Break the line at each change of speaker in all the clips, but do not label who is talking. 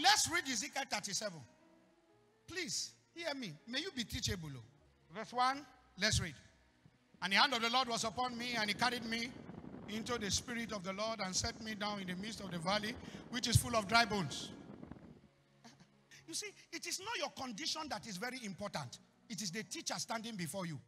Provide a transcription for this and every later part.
Let's read Ezekiel 37. Please, hear me. May you be teachable. Verse 1, let's read. And the hand of the Lord was upon me, and he carried me into the spirit of the Lord and set me down in the midst of the valley, which is full of dry bones. You see, it is not your condition that is very important. It is the teacher standing before you.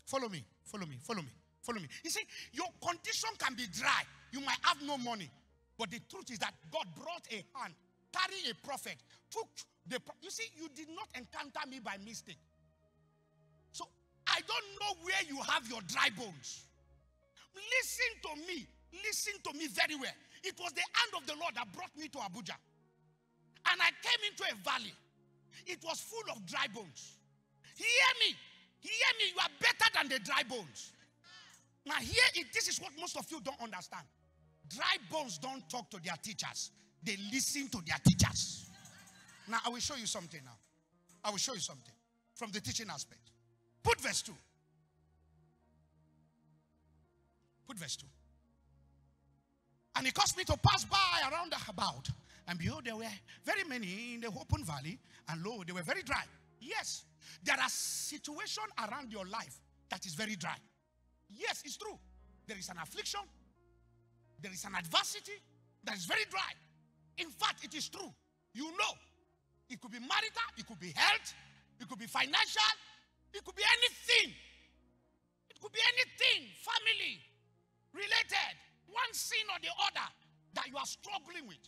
Follow me, follow me, follow me, follow me. You see, your condition can be dry. You might have no money. But the truth is that God brought a hand, carried a prophet, you see, you did not encounter me by mistake. So, I don't know where you have your dry bones. Listen to me very well. It was the hand of the Lord that brought me to Abuja. And I came into a valley. It was full of dry bones. Hear me, you are better than the dry bones. Now this is what most of you don't understand. Dry bones don't talk to their teachers. They listen to their teachers. Now, I will show you something now. I will show you something from the teaching aspect. Put verse 2. Put verse 2. And it caused me to pass by around about. And behold, there were very many in the open valley. And lo, they were very dry. Yes, there are situations around your life that is very dry. Yes, it's true. There is an affliction. There is an adversity that is very dry. In fact, it is true. You know, it could be marital, it could be health, it could be financial, it could be anything. It could be anything, family, related, one sin or the other that you are struggling with.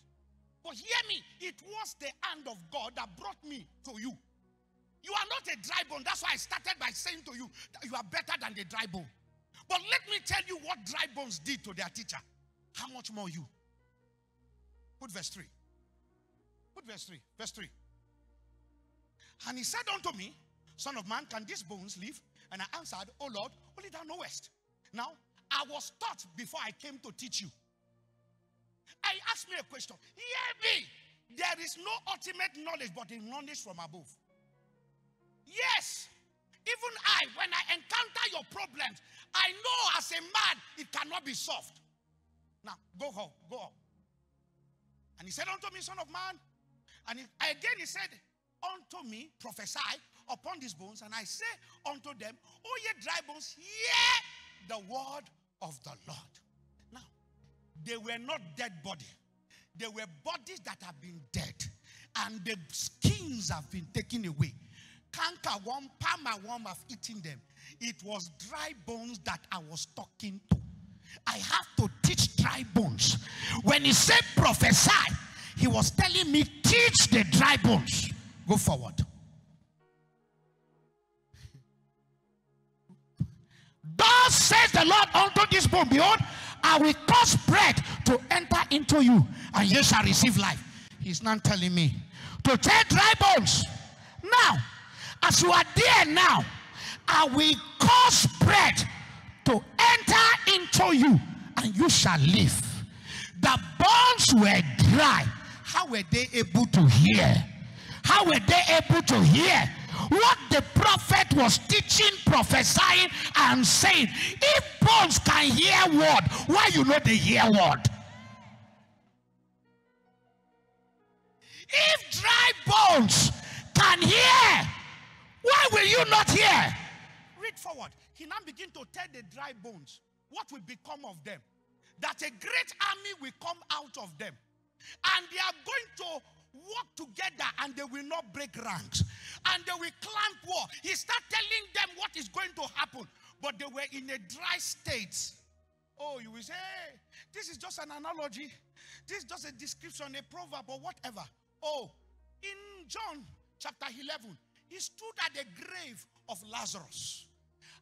But hear me, it was the hand of God that brought me to you. You are not a dry bone. That's why I started by saying to you that you are better than the dry bone. But let me tell you what dry bones did to their teacher. How much more you? Put verse 3. Put verse 3. Verse 3. And he said unto me, Son of man, can these bones live? And I answered, O Lord, only thou knowest. Now, I was taught before I came to teach you. I asked me a question. Hear me. There is no ultimate knowledge but the knowledge from above. Yes. Even I, when I encounter your problems, I know as a man it cannot be solved. Now, go home, go up. And he said unto me, Son of man, and again he said, unto me, prophesy upon these bones, and I say unto them, O ye dry bones, hear the word of the Lord. Now, they were not dead body. They were bodies that have been dead, and the skins have been taken away. Canker worm, palmer worm have eaten them. It was dry bones that I was talking to. I have to teach dry bones. When he said prophesy, he was telling me teach the dry bones. Go forward. Thus says the Lord unto this bone, behold, I will cause breath to enter into you, and ye shall receive life. He's not telling me to tell dry bones. Now, as you are there now, I will cause breath to enter into you, and you shall live. The bones were dry. How were they able to hear? How were they able to hear what the prophet was teaching, prophesying, and saying? If bones can hear word, why you know they hear word? If dry bones can hear, why will you not hear? Read forward. He now begin to tell the dry bones what will become of them. That a great army will come out of them. And they are going to work together, and they will not break ranks. And they will climb war. He started telling them what is going to happen. But they were in a dry state. Oh, you will say, hey, this is just an analogy. This is just a description, a proverb, or whatever. Oh, in John chapter 11, he stood at the grave of Lazarus.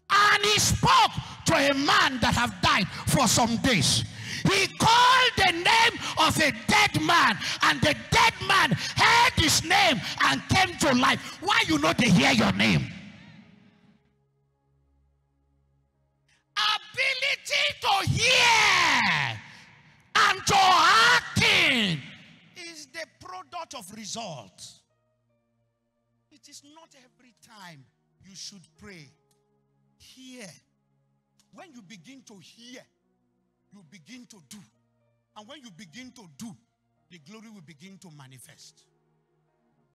And he spoke to a man that have died for some days. He called the name of a dead man, and the dead man heard his name and came to life. Why you know they hear your name? Ability to hear and to hearken is the product of results. It is not every time you should pray. Hear. When you begin to hear, you begin to do. And when you begin to do, the glory will begin to manifest.